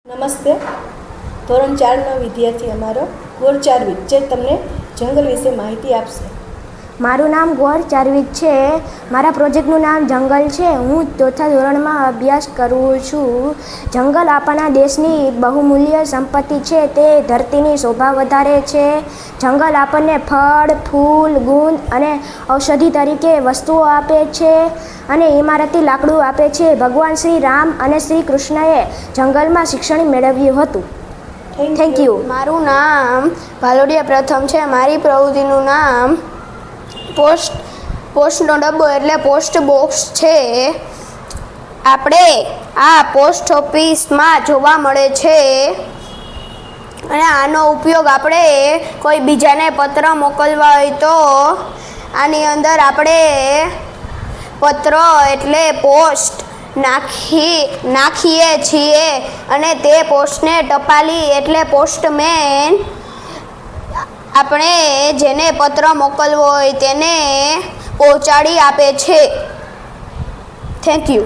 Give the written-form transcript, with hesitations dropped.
નમસ્તે. ધોરણ 4નો વિદ્યાર્થી અમારો ગોર ચારવિક જે તમને જંગલ વિશે માહિતી આપશે. મારું નામ ગોર ચારવિક છે. મારા પ્રોજેક્ટનું નામ જંગલ છે. હું 4થા ધોરણમાં અભ્યાસ કરું છું. જંગલ આપણા દેશની બહુમૂલ્ય સંપત્તિ છે. તે ધરતીની શોભા વધારે છે. જંગલ આપણને ફળ, ફૂલ, ગુંદ અને ઔષધિ તરીકે વસ્તુઓ આપે છે અને ઇમારતી લાકડું આપે છે. ભગવાન શ્રી રામ અને શ્રી કૃષ્ણએ જંગલમાં શિક્ષણ મેળવ્યું હતું. Thank you. મારું નામ ભાલોડિયા પ્રથમ છે. મારી પ્રવૃત્તિનું નામ પોસ્ટનો ડબ્બો એટલે પોસ્ટ બોક્સ છે. આપણે આ પોસ્ટ ઓફિસમાં જોવા મળે છે અને આનો ઉપયોગ આપણે કોઈ બીજાને પત્ર મોકલવા હોય તો આની અંદર આપણે પત્ર એટલે પોસ્ટ નાખીએ છીએ અને તે પોસ્ટને ટપાલી એટલે પોસ્ટમેન આપણે જેને પત્ર મોકલવો હોય તેને પહોંચાડી આપે છે. Thank you.